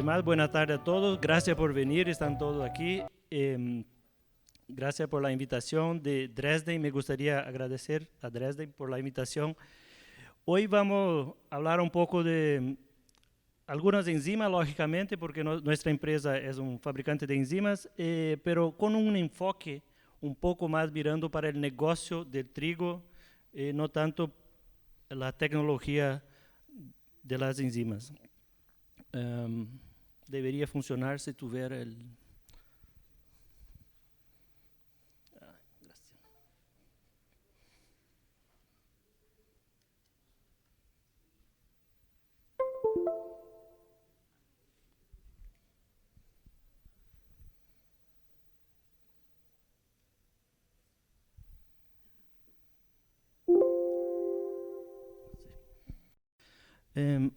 Además, buena tarde a todos. Gracias por venir, están todos aquí. Gracias por la invitación de Dresden. Me gustaría agradecer a Dresden por la invitación. Hoy vamos a hablar un poco de algunas enzimas, lógicamente, porque nuestra empresa es un fabricante de enzimas, pero con un enfoque un poco más mirando para el negocio del trigo, no tanto la tecnología de las enzimas. Debería funcionar si tuviera el... Gracias.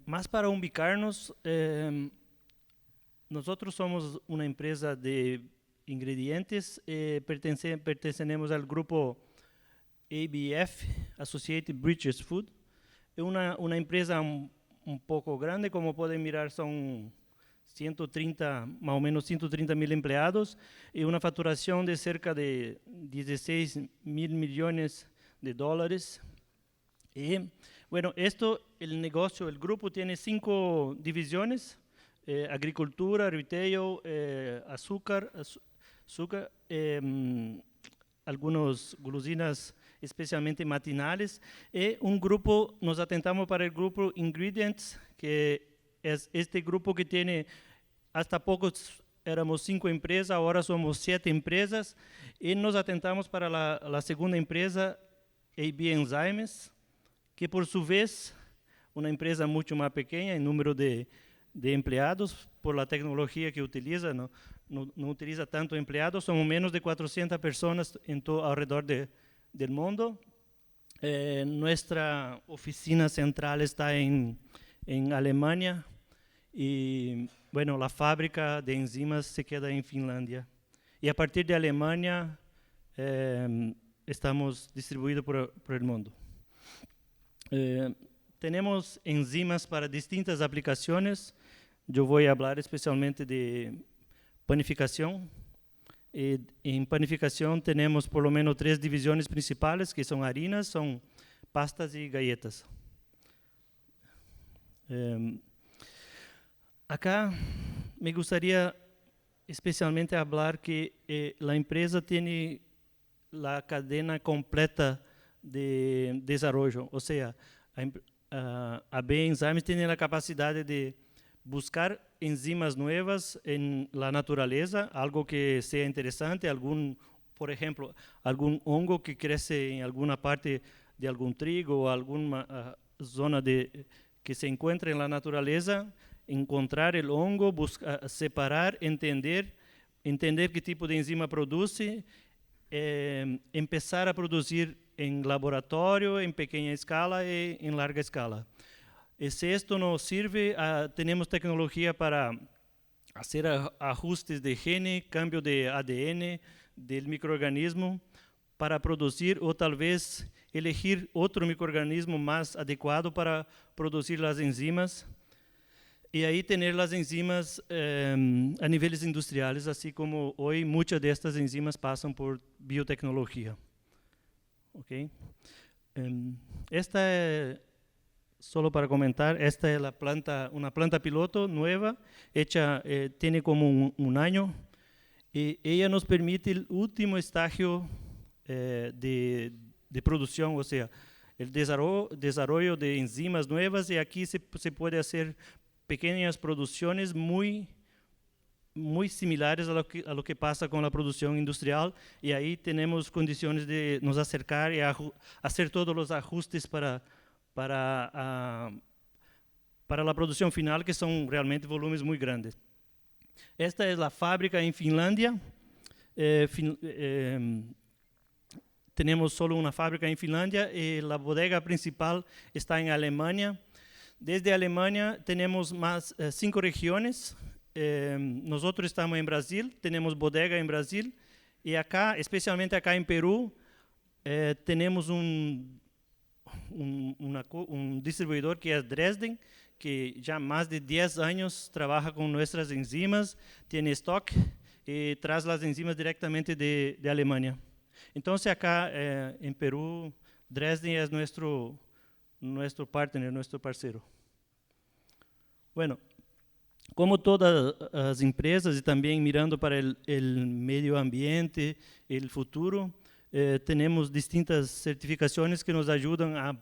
Más para ubicarnos, nosotros somos una empresa de ingredientes, pertenecemos al grupo ABF, Associated British Food. Es una empresa un poco grande, como pueden mirar, son 130, más o menos 130.000 empleados y una facturación de cerca de 16.000 millones de dólares. Y bueno, el negocio, el grupo tiene 5 divisiones: agricultura, retail, azúcar, algunas golosinas especialmente matinales, y un grupo, nos atentamos para el grupo Ingredients, que es este grupo que tiene, hasta poco éramos 5 empresas, ahora somos 7 empresas, y nos atentamos para la segunda empresa, AB Enzymes, que por su vez, una empresa mucho más pequeña en número de empleados, por la tecnología que utiliza, no utiliza tanto empleados, somos menos de 400 personas en todo alrededor del mundo. Nuestra oficina central está en Alemania y bueno, la fábrica de enzimas se queda en Finlandia. Y a partir de Alemania estamos distribuidos por el mundo. Tenemos enzimas para distintas aplicaciones. Yo voy a hablar especialmente de panificación. En panificación tenemos por lo menos 3 divisiones principales, que son harinas, son pastas y galletas. Acá me gustaría especialmente hablar que la empresa tiene la cadena completa de desarrollo, o sea, a B Enzymes tiene la capacidad de buscar enzimas nuevas en la naturaleza, algo que sea interesante, por ejemplo, algún hongo que crece en alguna parte de algún trigo o alguna zona que se encuentra en la naturaleza, encontrar el hongo, separar, entender qué tipo de enzima produce, empezar a producir en laboratorio, en pequeña escala y en larga escala. Y si esto nos sirve, tenemos tecnología para hacer ajustes de gene, cambio de ADN del microorganismo para producir o tal vez elegir otro microorganismo más adecuado para producir las enzimas. Y ahí tener las enzimas a niveles industriales, así como hoy muchas de estas enzimas pasan por biotecnología. Okay. Esta es, solo para comentar, esta es una planta piloto nueva, hecha, tiene como un año, y ella nos permite el último estallo de producción, o sea, el desarrollo de enzimas nuevas, y aquí se puede hacer pequeñas producciones muy similares a lo que pasa con la producción industrial, y ahí tenemos condiciones de nos acercar y hacer todos los ajustes para la producción final, que son realmente volúmenes muy grandes. Esta es la fábrica en Finlandia. Tenemos solo una fábrica en Finlandia y la bodega principal está en Alemania. Desde Alemania tenemos más 5 regiones. Nosotros estamos en Brasil, tenemos bodega en Brasil, y acá, especialmente acá en Perú, tenemos un distribuidor que es Dresden, que ya más de 10 años trabaja con nuestras enzimas, tiene stock y trae las enzimas directamente de Alemania. Entonces acá en Perú, Dresden es nuestro partner, nuestro parceiro. Bueno, como todas as empresas e também mirando para o meio ambiente, o futuro, temos distintas certificações que nos ajudam a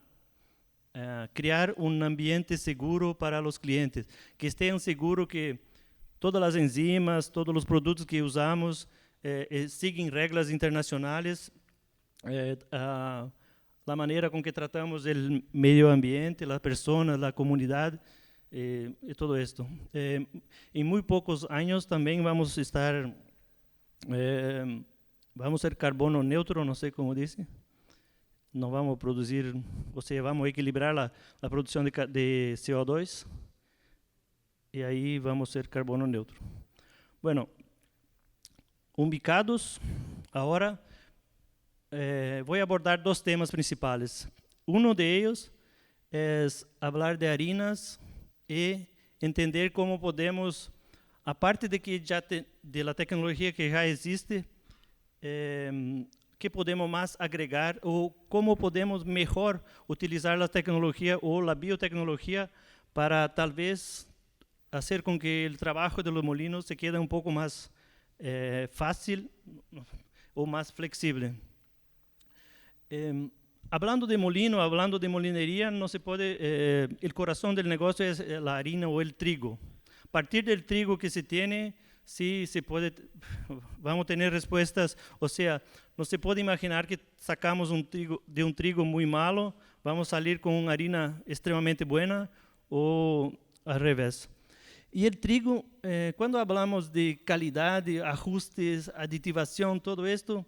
criar um ambiente seguro para os clientes, que estejam seguros que todas as enzimas, todos os produtos que usamos seguem regras internacionais, a maneira com que tratamos o meio ambiente, as pessoas, a comunidade, e todo esto. Em muito poucos anos também vamos estar, vamos ser carbono neutro, não sei como disse, não vamos produzir, ou seja, vamos equilibrar a produção de CO2 e aí vamos ser carbono neutro. Bueno, ubicados, agora vou abordar dois temas principais. Um deles é falar de harinas e entender como podemos, a parte de que já da tecnologia que já existe, que podemos mais agregar ou como podemos melhor utilizar a tecnologia ou a biotecnologia para talvez fazer com que o trabalho de los molinos se quede um pouco mais fácil ou mais flexível. Hablando de molino, hablando de molinería, no se puede, el corazón del negocio es la harina o el trigo. A partir del trigo que se tiene, sí se puede, vamos a tener respuestas, o sea, no se puede imaginar que sacamos de un trigo muy malo, vamos a salir con una harina extremadamente buena o al revés. Y el trigo, cuando hablamos de calidad, de ajustes, aditivación, todo esto,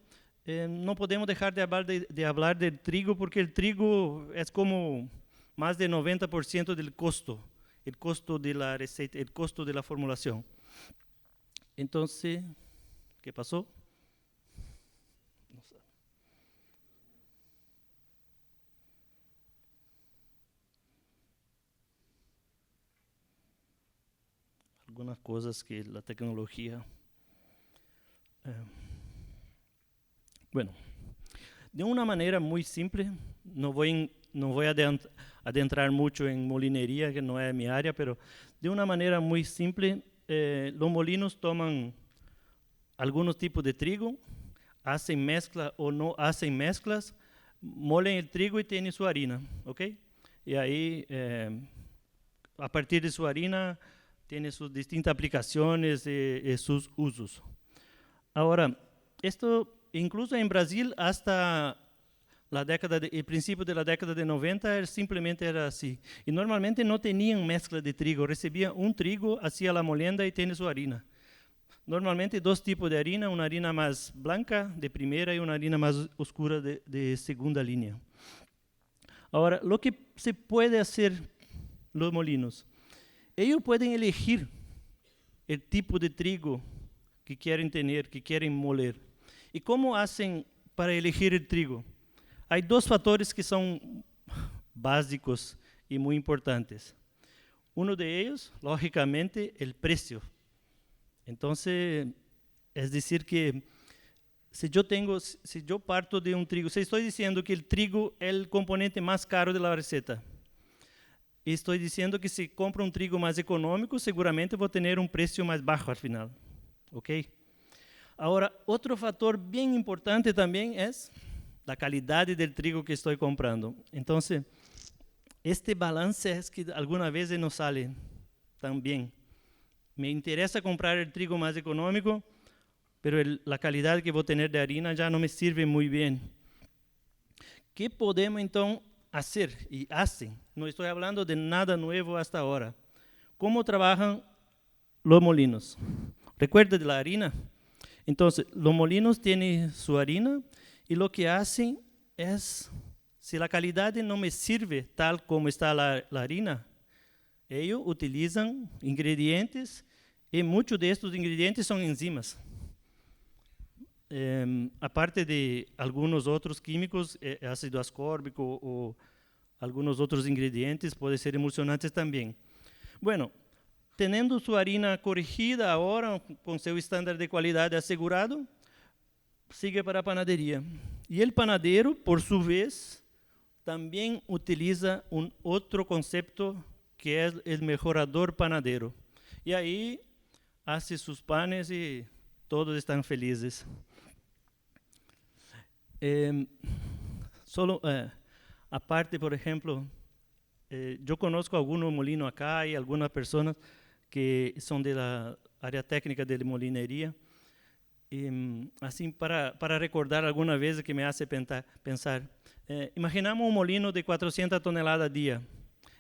não podemos deixar de falar de trigo, porque o trigo é como mais de 90% do custo, o custo da receita, o custo da formulação. Então, o que passou? Algumas coisas que a tecnologia... Bueno, de uma maneira muito simples, não vou adentrar muito em molineria, que não é minha área, mas de uma maneira muito simples, os molinos tomam alguns tipos de trigo, fazem mescla ou não fazem mesclas, molem o trigo e têm sua harina, ok? E aí, a partir de sua harina, tem suas distintas aplicações e seus usos. Agora, isto incluso em Brasil, hasta o princípio da década de 90, simplesmente era assim. E normalmente não tinham mescla de trigo, recebiam um trigo, fazia a molenda e tinha sua harina. Normalmente, dois tipos de harina, uma harina mais branca, de primeira, e uma harina mais oscura, de segunda linha. Agora, o que se pode fazer os molinos? Eles podem elegir o tipo de trigo que querem ter, que querem moler. E como fazem para elegir o trigo? Há dois fatores que são básicos e muito importantes. Um deles, logicamente, é o preço. Então, é dizer que se eu parto de um trigo, se estou dizendo que o trigo é o componente mais caro da receita, e estou dizendo que se compro um trigo mais econômico, seguramente vou ter um preço mais baixo ao final, ok? Agora, outro fator bem importante também é a qualidade do trigo que estou comprando. Então, este balance é que algumas vezes não sai tão bem. Me interessa comprar o trigo mais econômico, mas a qualidade que vou ter de harina já não me serve muito bem. O que podemos, então, fazer? E fazem. Não estou falando de nada novo hasta agora. Como trabalham os molinos? Recuerda da harina? Então, os molinos têm sua harina e o que fazem é, se a qualidade não me serve tal como está a harina, eles utilizam ingredientes e muitos destes ingredientes são enzimas. A parte de alguns outros químicos, ácido ascórbico ou algunos otros ingredientes, puede ser emulsionantes también. Bueno, teniendo su harina corregida ahora, con su estándar de calidad asegurado, sigue para a panadería. Y el panadero, por su vez, también utiliza un otro concepto que es el mejorador panadero. Y ahí hace sus panes y todos están felices. Aparte, por ejemplo, yo conozco algunos molinos acá y algunas personas que son de la área técnica de molinería. Así para recordar alguna vez que me hace pensar, imaginamos un molino de 400 toneladas día.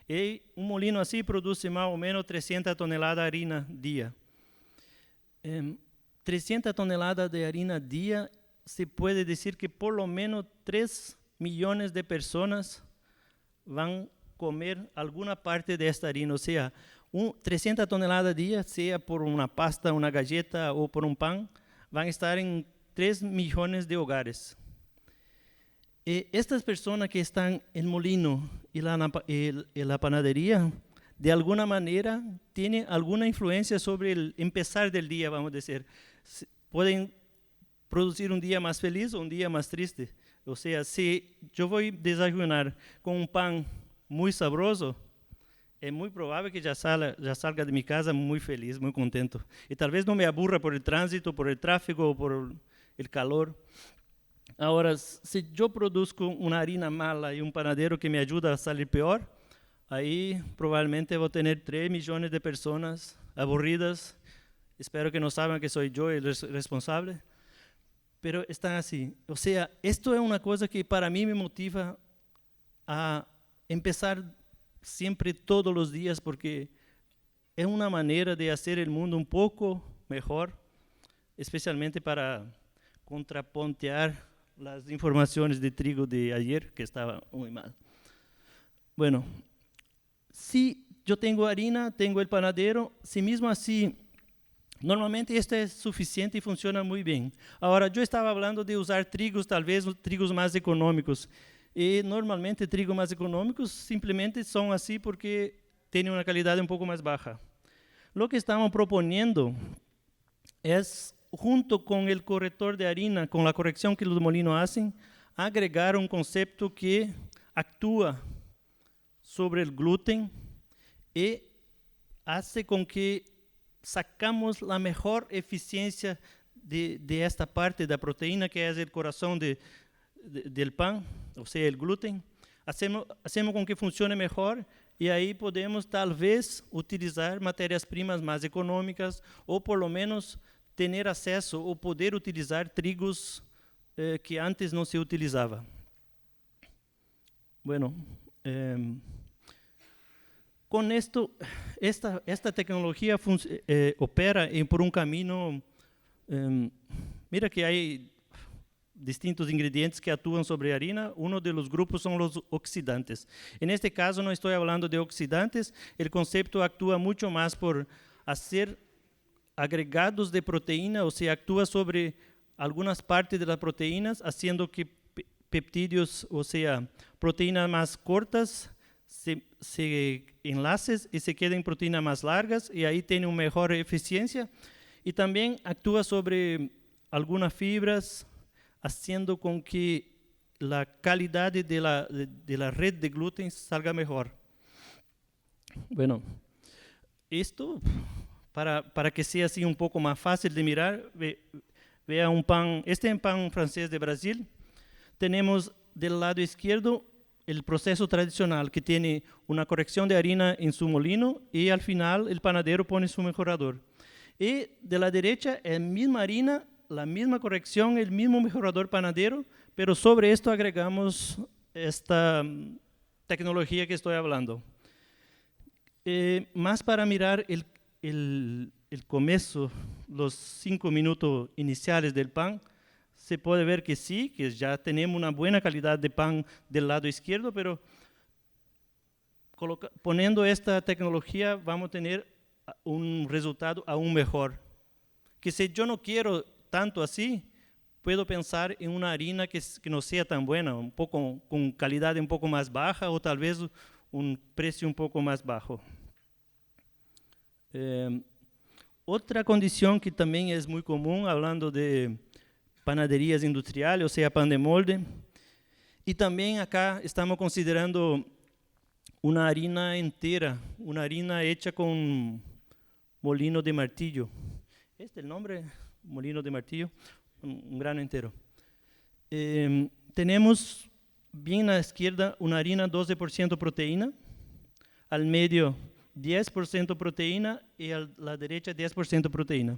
Y un molino así produce más o menos 300 toneladas de harina día. 300 toneladas de harina día, se puede decir que por lo menos 3 millones de personas van a comer alguna parte de esta harina. O sea, 300 toneladas día, sea por una pasta, una galleta o por un pan, van a estar en 3 millones de hogares. Estas personas que están en el molino y la panadería, de alguna manera, tienen alguna influencia sobre el empezar del día, vamos a decir. Pueden producir un día más feliz o un día más triste. O sea, si yo voy a desayunar con un pan muy sabroso, es muy probable que ya salga de mi casa muy feliz, muy contento. Y tal vez no me aburra por el tránsito, por el tráfico o por el calor. Ahora, si yo produzco una harina mala y un panadero que me ayuda a salir peor, ahí probablemente voy a tener 3 millones de personas aburridas. Espero que no saben que soy yo el responsable. Pero están así. O sea, esto es una cosa que para mí me motiva a empezar siempre todos los días, porque es una manera de hacer el mundo un poco mejor, especialmente para contrapuntear las informaciones de trigo de ayer, que estaba muy mal. Bueno, si yo tengo harina, tengo el panadero, si mismo así, normalmente esto es suficiente y funciona muy bien. Ahora, yo estaba hablando de usar trigos, tal vez trigos más económicos. Y normalmente trigos más económicos simplemente son así porque tienen una calidad un poco más baja. Lo que estamos proponiendo es, junto con el corrector de harina, con la corrección que los molinos hacen, agregar un concepto que actúa sobre el gluten y hace con que sacamos la mejor eficiencia de esta parte de la proteína, que es el corazón del pan, o sea, el gluten. Hacemos con que funcione mejor y ahí podemos tal vez utilizar matérias-primas más económicas o por lo menos tener acceso o poder utilizar trigos que antes no se utilizaba. Bueno, con esto, esta tecnología opera por un camino. Mira que hay distintos ingredientes que actúan sobre harina. Uno de los grupos son los oxidantes. En este caso no estoy hablando de oxidantes, el concepto actúa mucho más por hacer agregados de proteína, o sea, actúa sobre algunas partes de las proteínas, haciendo que peptídeos, o sea, proteínas más cortas, se enlaces y se queden proteínas más largas, y ahí tiene una mejor eficiencia. Y también actúa sobre algunas fibras, haciendo con que la calidad de la red de gluten salga mejor. Bueno, esto, para que sea así un poco más fácil de mirar, vea un pan, este es un pan francés de Brasil. Tenemos del lado izquierdo el proceso tradicional, que tiene una corrección de harina en su molino y al final el panadero pone su mejorador. Y de la derecha, la misma harina, la misma corrección, el mismo mejorador panadero, pero sobre esto agregamos esta tecnología que estoy hablando. Más para mirar el comienzo, los 5 minutos iniciales del pan, se puede ver que sí, que ya tenemos una buena calidad de pan del lado izquierdo, pero poniendo esta tecnología vamos a tener un resultado aún mejor. Que si yo no quiero tanto así, puedo pensar en una harina que no sea tan buena, un poco con calidad un poco más baja o tal vez un precio un poco más bajo. Otra condición que también es muy común, hablando de panaderías industriales, o sea, pan de molde, y también acá estamos considerando una harina entera, una harina hecha con molino de martillo. ¿Este es el nombre? Molino de martillo, un grano entero. Tenemos bien a la izquierda una harina 12% proteína, al medio 10% proteína y a la derecha 10% proteína.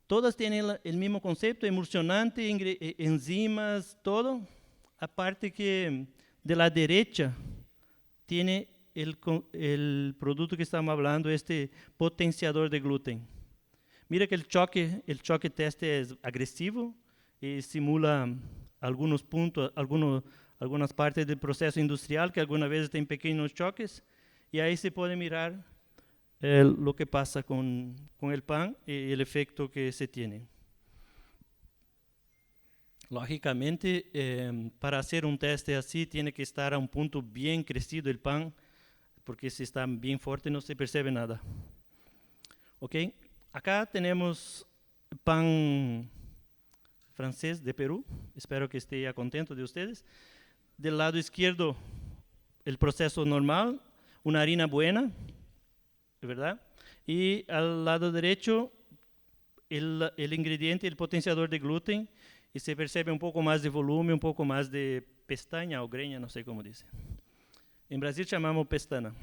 Todas tienen el mismo concepto, emulsionante, enzimas, todo. Aparte que de la derecha tiene el producto que estamos hablando, este potenciador de gluten. Mira que el choque test es agresivo y simula algunos puntos, algunas partes del proceso industrial que algunas veces tienen pequeños choques, y ahí se puede mirar lo que pasa con el pan y el efecto que se tiene. Lógicamente, para hacer un teste así, tiene que estar a un punto bien crecido el pan, porque si está bien fuerte no se percibe nada. ¿Ok? Acá tenemos pan francés de Perú, espero que esté ya contento de ustedes. Del lado izquierdo, el proceso normal, una harina buena, ¿verdad? Y al lado derecho, el ingrediente, el potenciador de gluten, y se percibe un poco más de volumen, un poco más de pestaña o greña, no sé cómo dice. En Brasil llamamos pestana.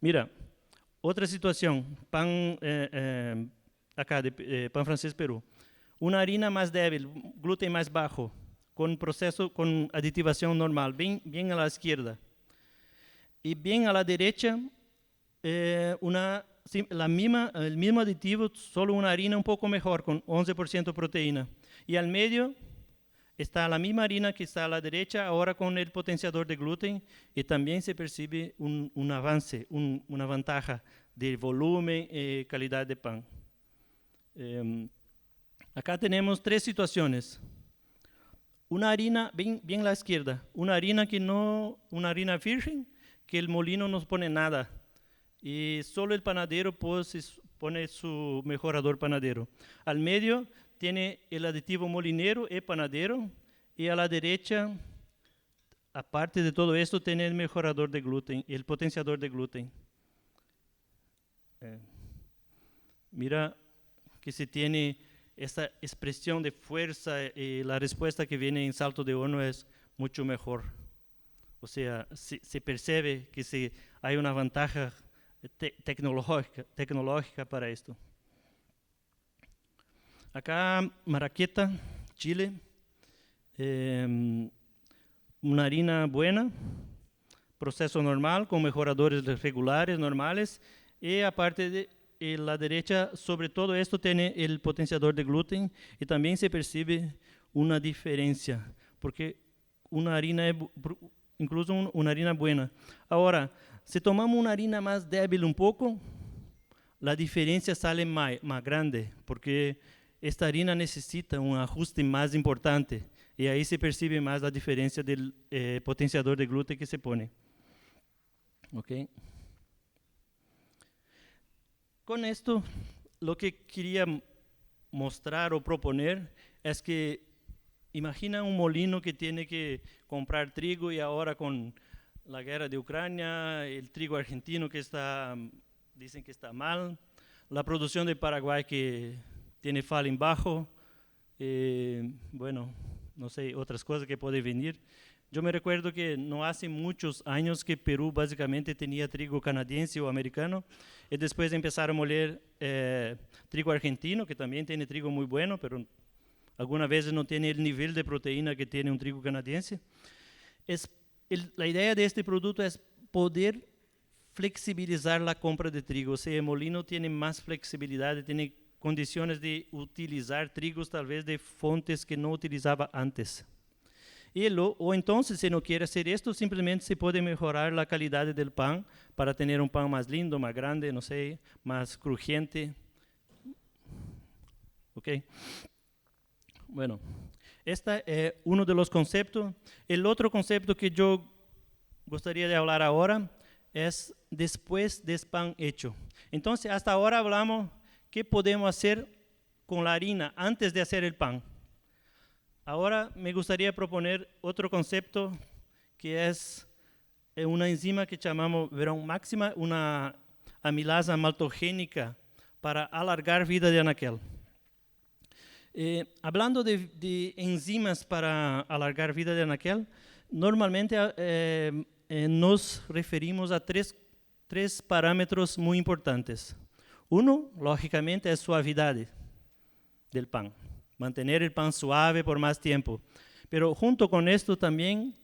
Mira, otra situación, pan acá de pan francés Perú. Una harina más débil, gluten más bajo, con proceso, con aditivación normal, bien a la izquierda. Y bien a la derecha, el mismo aditivo, solo una harina un poco mejor, con 11% proteína. Y al medio está la misma harina que está a la derecha, ahora con el potenciador de gluten, y también se percibe un avance, una ventaja de volumen y calidad de pan. Acá tenemos tres situaciones. Una harina, bien a la izquierda, una harina una virgen, que el molino no pone nada, y solo el panadero pone su mejorador panadero. Al medio tiene el aditivo molinero y panadero, y a la derecha, aparte de todo esto, tiene el mejorador de gluten, el potenciador de gluten. Mira que se tiene esta expresión de fuerza, y la respuesta que viene en salto de horno es mucho mejor. O sea, se percibe que hay una ventaja tecnológica para esto. Acá, Maraqueta, Chile, una harina buena, proceso normal, con mejoradores regulares, normales, y aparte de la derecha, sobre todo esto tiene el potenciador de gluten, y también se percibe una diferencia, porque una harina es incluso una harina buena. Ahora, si tomamos una harina más débil un poco, la diferencia sale más grande, porque esta harina necesita un ajuste más importante, y ahí se percibe más la diferencia del potenciador de gluten que se pone. ¿Ok? Con esto, lo que quería mostrar o proponer es que imagina un molino que tiene que comprar trigo, y ahora con la guerra de Ucrania, el trigo argentino que dicen que está mal, la producción de Paraguay que tiene falling bajo, bueno, no sé, otras cosas que pueden venir. Yo me recuerdo que no hace muchos años que Perú básicamente tenía trigo canadiense o americano, y después empezaron a moler trigo argentino, que también tiene trigo muy bueno, pero algunas veces no tiene el nivel de proteína que tiene un trigo canadiense. La idea de este producto es poder flexibilizar la compra de trigo. O sea, el molino tiene más flexibilidad, tiene condiciones de utilizar trigos tal vez de fuentes que no utilizaba antes. O entonces, si no quiere hacer esto, simplemente se puede mejorar la calidad del pan para tener un pan más lindo, más grande, no sé, más crujiente. ¿ok? Bueno, este es uno de los conceptos. El otro concepto que yo gustaría de hablar ahora es después del pan hecho. Entonces, hasta ahora hablamos qué podemos hacer con la harina antes de hacer el pan. Ahora me gustaría proponer otro concepto que es una enzima que llamamos Verón máxima, una amilasa maltogénica para alargar vida de anaquel. Hablando de enzimas para alargar vida de anaquel, normalmente nos referimos a tres parámetros muy importantes. Uno, lógicamente, es suavidad del pan, mantener el pan suave por más tiempo. Pero junto con esto también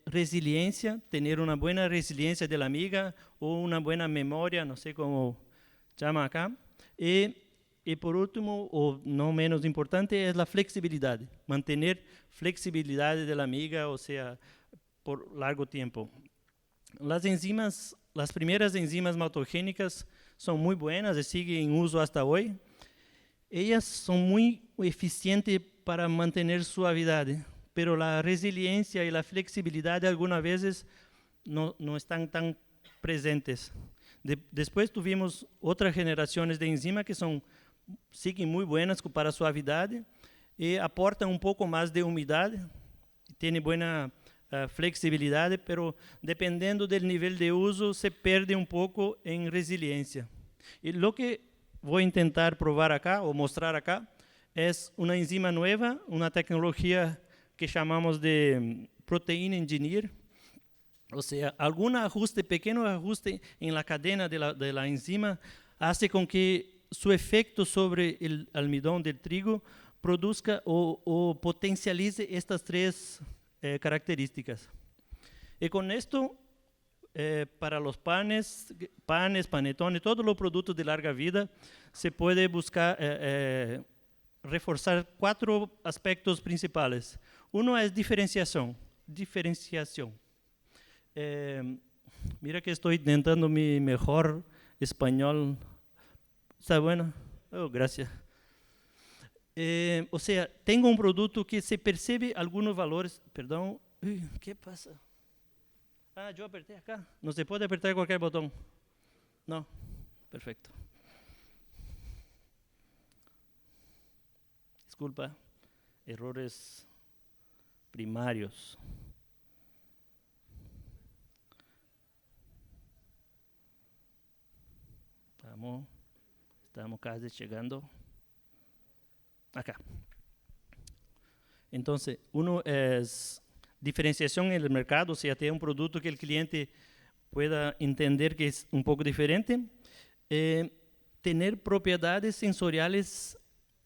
resiliencia, tener una buena resiliencia de la miga o una buena memoria, no sé cómo llama acá. Y por último, o no menos importante, es la flexibilidad, mantener flexibilidad de la miga, o sea, por largo tiempo. Las enzimas, las primeras enzimas maltogénicas son muy buenas y siguen en uso hasta hoy. Ellas son muy eficientes para mantener suavidad, pero la resiliencia y la flexibilidad algunas veces no están tan presentes. Después tuvimos otras generaciones de enzimas que siguen muy buenas para suavidad y aportan un poco más de humedad, tienen buena flexibilidad, pero dependiendo del nivel de uso se pierde un poco en resiliencia. Y lo que voy a intentar probar acá o mostrar acá es una enzima nueva, una tecnología que llamamos de protein engineer, o sea, algún ajuste, pequeño ajuste en la cadena de la enzima hace con que su efecto sobre el almidón del trigo produzca o potencialice estas tres características. Y con esto, para los panes, panetones, todos los productos de larga vida, se puede buscar reforzar 4 aspectos principales. Uno es diferenciación. Mira que estoy intentando mi mejor español. ¿Está bueno? Oh, gracias. O sea, tengo un producto que se percibe algunos valores. Perdón, ¿qué pasa? Ah, yo apreté acá. No se puede apretar cualquier botón. No, perfecto. Disculpa, errores primarios. Estamos casi llegando. Acá. Entonces, uno es diferenciación en el mercado, o sea, tener un producto que el cliente pueda entender que es un poco diferente. Tener propiedades sensoriales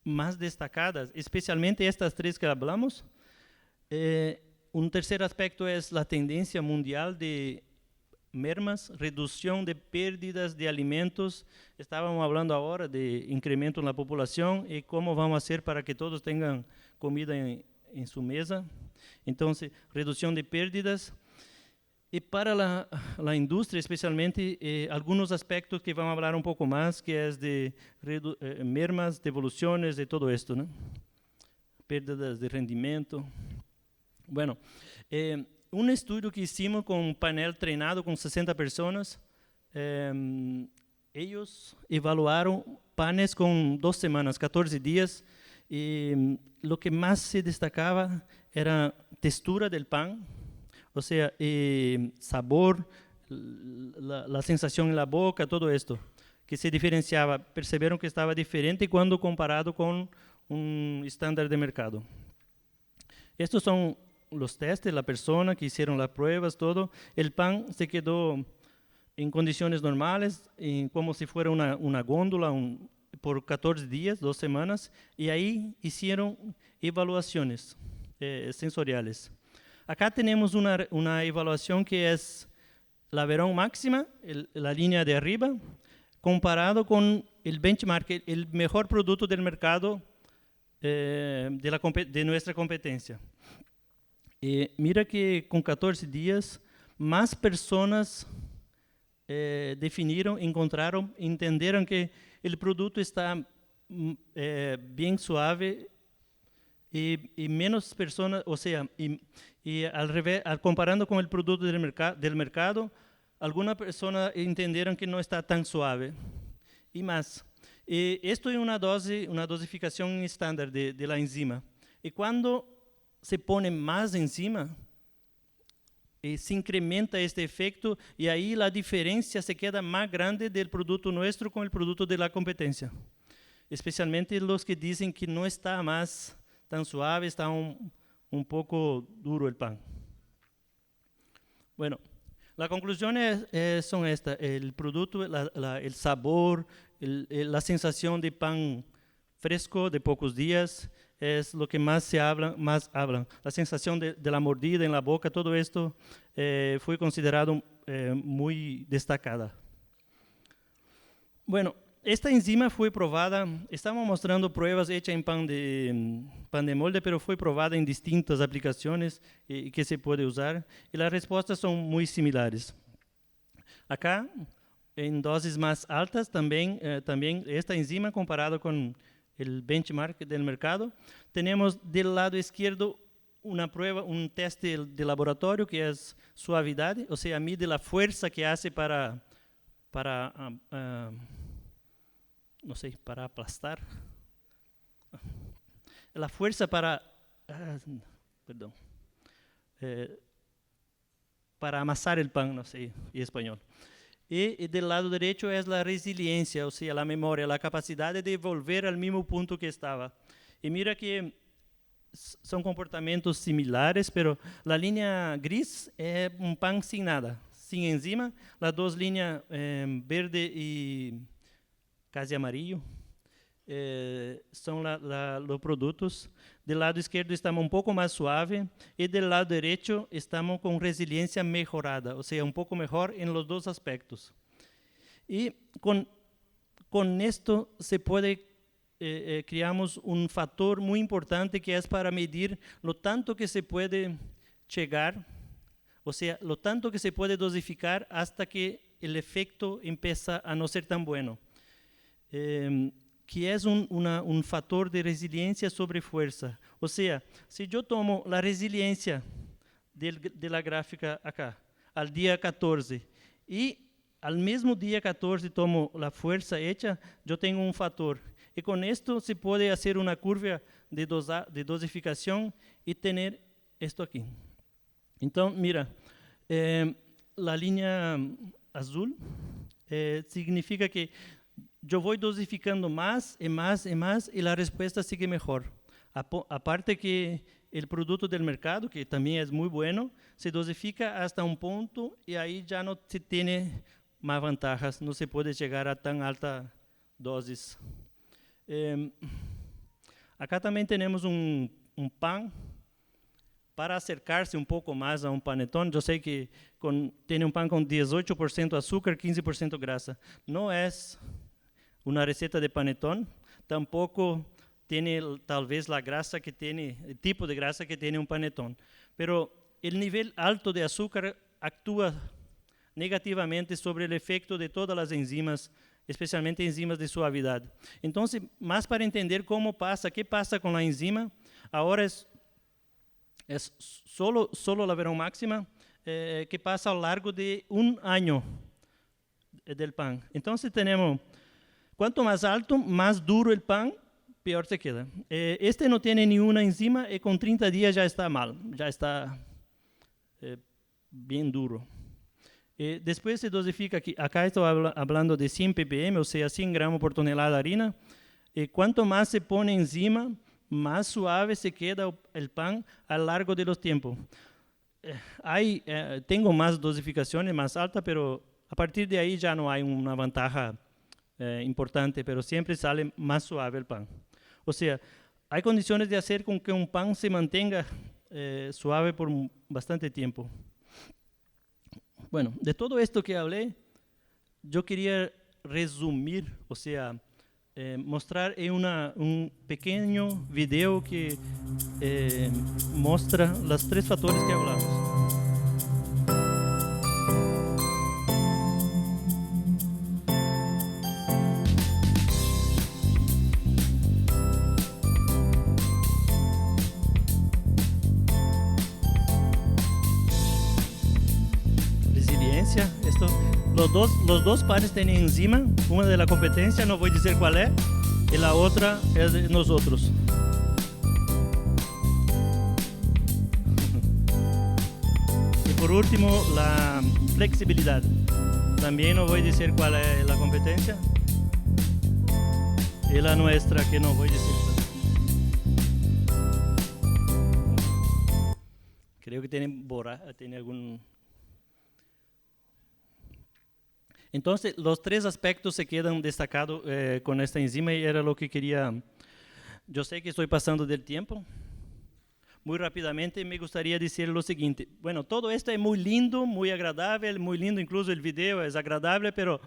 más destacadas, especialmente estas 3 que hablamos. Un tercer aspecto es la tendencia mundial de mermas, reducción de pérdidas de alimentos. Estábamos hablando ahora de incremento en la población y cómo vamos a hacer para que todos tengan comida en su mesa. Entonces, reducción de pérdidas. Y para la industria, especialmente, algunos aspectos que vamos a hablar un poco más, que es de mermas, devoluciones, de todo esto, ¿no? Pérdidas de rendimiento. Bueno, un estudio que hicimos con un panel treinado con 60 personas, ellos evaluaron panes con 2 semanas, 14 días, y lo que más se destacaba era textura del pan, o sea, sabor, la sensación en la boca, todo esto, que se diferenciaba, percibieron que estaba diferente cuando comparado con un estándar de mercado. Estos son los testes, la persona que hicieron las pruebas, todo. El pan se quedó en condiciones normales, como si fuera una góndola por 14 días, 2 semanas, y ahí hicieron evaluaciones sensoriales. Acá tenemos una evaluación que es la Verón máxima, la línea de arriba, comparado con el benchmark, el mejor producto del mercado de nuestra competencia. Mira que con 14 días, más personas entenderam que o produto está bien suave y menos personas, o sea, y al revés, comparando con el producto del mercado, algunas personas entendieron que no está tan suave. Y más, esto es una dosificación estándar de la enzima. Y cuando se pone más enzima, se incrementa este efecto y ahí la diferencia se queda más grande del producto nuestro con el producto de la competencia. Especialmente los que dicen que no está más tan suave, está un poco duro el pan. Bueno, las conclusiones son estas: el producto, el sabor, la sensación de pan fresco de pocos días es lo que más hablan. La sensación de la mordida en la boca, todo esto fue considerado muy destacada. Bueno, esta enzima fue probada, estamos mostrando pruebas hechas en pan de molde, pero fue probada en distintas aplicaciones que se puede usar, y las respuestas son muy similares. Acá, en dosis más altas, también esta enzima, comparado con el benchmark del mercado, tenemos del lado izquierdo una prueba, un test de laboratorio que es suavidad, o sea, mide la fuerza que hace para no sé, para aplastar. La fuerza para amasar el pan, no sé, en español. Y del lado derecho es la resiliencia, o sea, la memoria, la capacidad de volver al mismo punto que estaba. Y mira que son comportamientos similares, pero la línea gris es un pan sin nada, sin enzima. Las dos líneas verde y casi amarillo son los productos. Del lado izquierdo estamos un poco más suave y del lado derecho estamos con resiliencia mejorada, o sea, un poco mejor en los dos aspectos. Y con esto se puede, creamos un factor muy importante que es para medir lo tanto que se puede llegar, o sea, lo tanto que se puede dosificar hasta que el efecto empieza a no ser tan bueno. Que es un factor de resiliencia sobre fuerza. O sea, si yo tomo la resiliencia de la gráfica acá, al día 14, y al mismo día 14 tomo la fuerza hecha, yo tengo un factor. Y con esto se puede hacer una curva de dosificación y tener esto aquí. Entonces, mira, la línea azul significa que yo voy dosificando más y más y más y la respuesta sigue mejor. Aparte que el producto del mercado, que también es muy bueno, se dosifica hasta un punto y ahí ya no se tiene más ventajas, no se puede llegar a tan alta dosis. Acá también tenemos un pan para acercarse un poco más a un panetón. Yo sé que tiene un pan con 18% azúcar, 15% grasa. No es una receta de panetón, tampoco tiene tal vez la grasa que tiene, el tipo de grasa que tiene un panetón, pero el nivel alto de azúcar actúa negativamente sobre el efecto de todas las enzimas, especialmente enzimas de suavidad. Entonces, más para entender cómo pasa, qué pasa con la enzima, ahora es solo la Verón Máxima que pasa a lo largo de un año del pan. Entonces tenemos, cuanto más alto, más duro el pan, peor se queda. Este no tiene ni una enzima y con 30 días ya está mal, ya está bien duro. Después se dosifica, aquí, acá estoy hablando de 100 ppm, o sea, 100 gramos por tonelada de harina. Cuanto más se pone enzima, más suave se queda el pan a lo largo de los tiempos. Tengo más dosificaciones más altas, pero a partir de ahí ya no hay una ventaja importante, pero siempre sale más suave el pan. O sea, hay condiciones de hacer con que un pan se mantenga suave por bastante tiempo. Bueno, de todo esto que hablé, yo quería resumir, o sea, mostrar en un pequeño video que muestra los 3 factores que hablamos. competencia. Los dos panes tienen enzima, una de la competencia, no voy a decir cuál es, y la otra es de nosotros. Y por último, la flexibilidad. También no voy a decir cuál es la competencia. Y la nuestra, que no voy a decir. Creo que tiene algún... Entonces, los tres aspectos se quedan destacados con esta enzima y era lo que quería. Yo sé que estoy pasando del tiempo. Muy rápidamente me gustaría decir lo siguiente. Bueno, todo esto es muy lindo, muy agradable, muy lindo, incluso el video es agradable, pero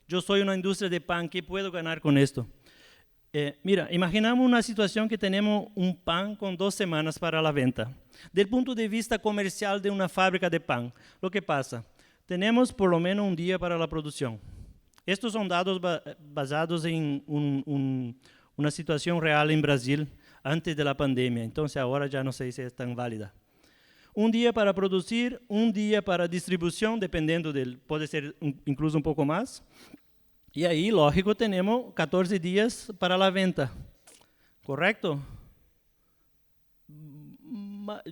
yo soy una industria de pan, ¿qué puedo ganar con esto? Mira, imaginamos una situación que tenemos un pan con 2 semanas para la venta. Del punto de vista comercial de una fábrica de pan, lo que pasa, tenemos por lo menos un día para la producción. Estos son datos basados en una situación real en Brasil antes de la pandemia, entonces ahora ya no sé si es tan válida. Un día para producir, un día para distribución, dependiendo puede ser incluso un poco más. Y ahí, lógico, tenemos 14 días para la venta, ¿correcto?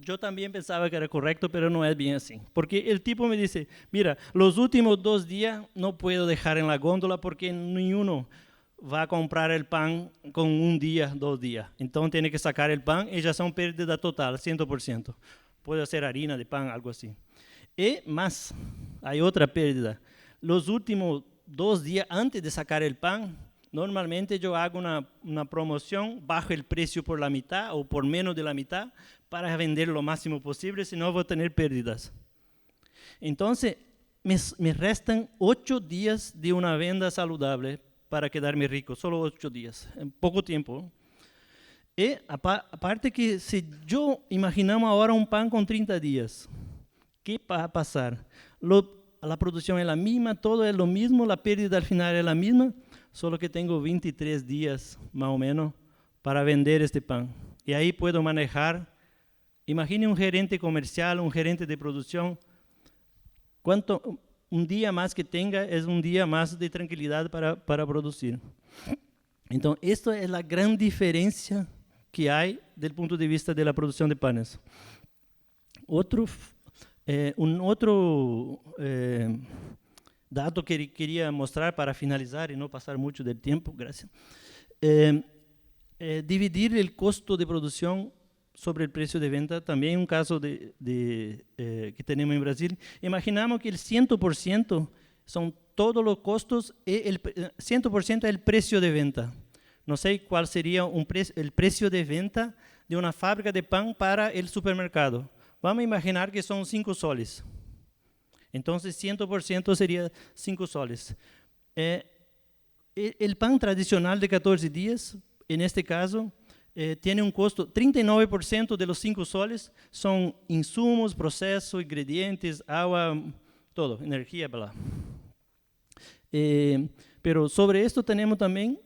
Yo también pensaba que era correcto, pero no es bien así. Porque el tipo me dice, mira, los últimos 2 días no puedo dejar en la góndola porque ninguno va a comprar el pan con un día, 2 días. Entonces tiene que sacar el pan y ya son pérdida total, 100%. Puede ser harina de pan, algo así. Y más, hay otra pérdida. Los últimos 2 días antes de sacar el pan, normalmente yo hago una promoción, bajo el precio por la mitad o por menos de la mitad para vender lo máximo posible, si no voy a tener pérdidas. Entonces, me restan 8 días de una venta saludable para quedarme rico, solo 8 días, en poco tiempo. Y aparte que si yo imaginamos ahora un pan con 30 días, ¿qué va a pasar? La producción es la misma, todo es lo mismo, la pérdida al final es la misma, solo que tengo 23 días más o menos para vender este pan. Y ahí puedo manejar, imagine un gerente comercial, un gerente de producción, un día más que tenga es un día más de tranquilidad para producir. Entonces, esto es la gran diferencia que hay del punto de vista de la producción de panes. Un otro dato que quería mostrar para finalizar y no pasar mucho del tiempo, gracias. Dividir el costo de producción sobre el precio de venta, también un caso que tenemos en Brasil. Imaginamos que el 100% son todos los costos y el 100% es el precio de venta. No sé cuál sería el precio de venta de una fábrica de pan para el supermercado. Vamos a imaginar que son 5 soles. Entonces, 100% sería 5 soles. El pan tradicional de 14 días, en este caso, tiene un costo, 39% de los 5 soles son insumos, procesos, ingredientes, agua, todo, energía, bla. Pero sobre esto tenemos también,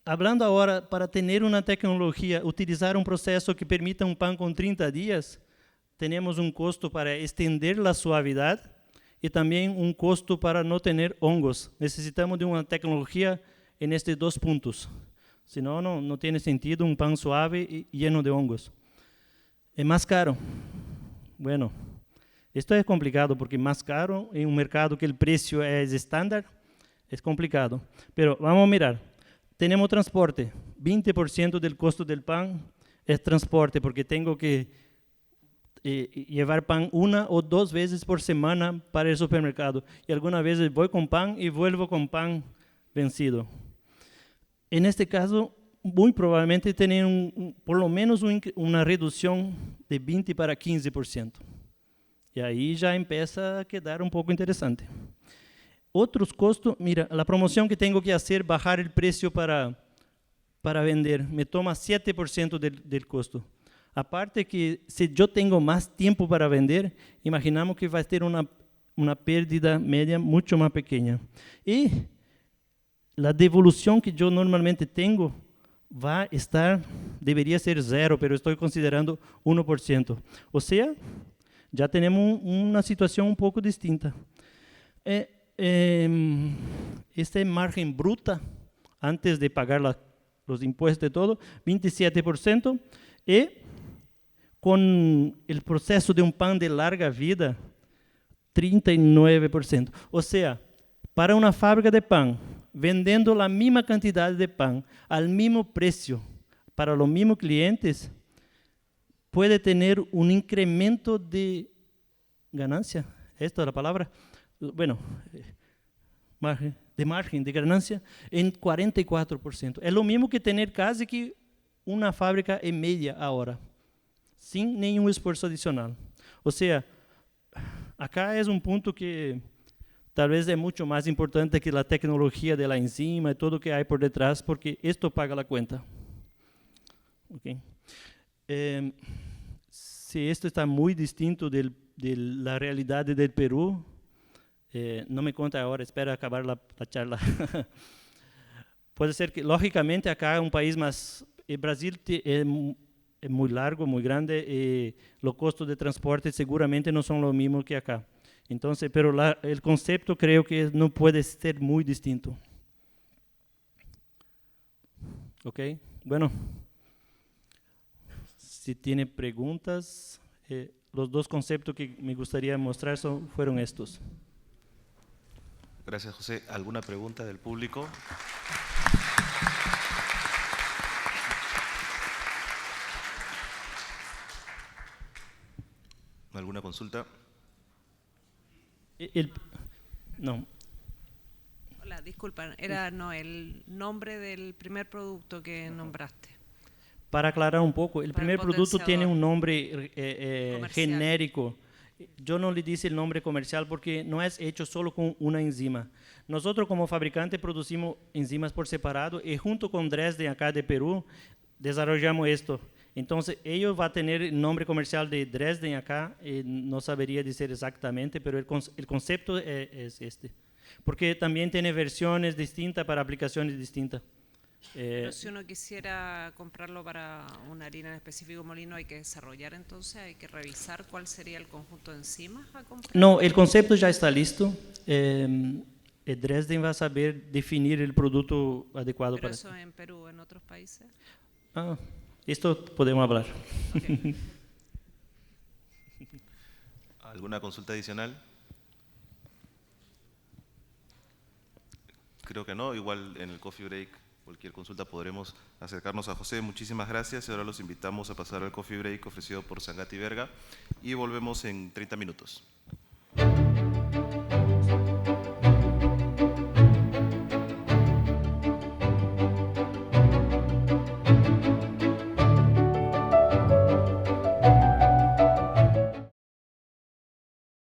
hablando ahora para tener una tecnología, utilizar un proceso que permita un pan con 30 días, tenemos un costo para extender la suavidad y también un costo para no tener hongos. Necesitamos de una tecnología en estos 2 puntos. Si no, no tiene sentido un pan suave y lleno de hongos. Es más caro. Bueno, esto es complicado porque más caro en un mercado que el precio es estándar, es complicado. Pero vamos a mirar. Tenemos transporte. 20% del costo del pan es transporte porque tengo que llevar pan 1 o 2 veces por semana para el supermercado. Y algunas veces voy con pan y vuelvo con pan vencido. En este caso, muy probablemente tienen por lo menos una reducción de 20 para 15%. Y ahí ya empieza a quedar un poco interesante. Otros costos, mira, la promoción que tengo que hacer, bajar el precio para vender, me toma 7% del costo. Aparte que si yo tengo más tiempo para vender, imaginamos que va a tener una pérdida media mucho más pequeña. Y la devolución que yo normalmente tengo debería ser 0, pero estoy considerando 1%. O sea, ya tenemos una situación un poco distinta. Esta margen bruta, antes de pagar los impuestos y todo, 27%, y con el proceso de un pan de larga vida, 39%. O sea, para una fábrica de pan, vendendo la misma cantidad de pan al mismo precio para los mismos clientes, puede tener un incremento de ganancia. Esta es la palabra. Bueno, margen de ganancia en 44%. Es lo mismo que tener casi que una fábrica en media ahora, sin nenhum esforço adicional. O sea, acá es un punto que tal vez es mucho más importante que la tecnología de la enzima y todo lo que hay por detrás, porque esto paga la cuenta. Okay. Si esto está muy distinto de la realidad del Perú, no me conta ahora, espera acabar la charla. Puede ser que, lógicamente, acá es un país más... Brasil es muy largo, muy grande, y los costos de transporte seguramente no son los mismos que acá. Entonces, pero el concepto creo que no puede ser muy distinto. Ok, bueno. Si tiene preguntas, los dos conceptos que me gustaría mostrar fueron estos. Gracias, José. ¿Alguna pregunta del público? ¿Alguna consulta? No. Hola, disculpa, era el nombre del primer producto que nombraste. Para aclarar un poco, el primer producto tiene un nombre genérico. Yo no le dice el nombre comercial porque no es hecho solo con una enzima. Nosotros como fabricante producimos enzimas por separado y junto con Dresden acá de Perú desarrollamos esto. Entonces ellos van a tener el nombre comercial de Dresden acá, no sabería decir exactamente, pero el concepto es este. Porque también tiene versiones distintas para aplicaciones distintas. Pero si uno quisiera comprarlo para una harina en específico molino, ¿hay que desarrollar entonces? ¿Hay que revisar cuál sería el conjunto de enzimas a comprar? No, el concepto ya está listo. Dresden va a saber definir el producto adecuado ¿Pero para eso en Perú, en otros países? Esto podemos hablar. Okay. ¿Alguna consulta adicional? Creo que no. Igual en el coffee break, cualquier consulta podremos acercarnos a José. Muchísimas gracias. Y ahora los invitamos a pasar al coffee break ofrecido por Sangati Verga y volvemos en 30 minutos.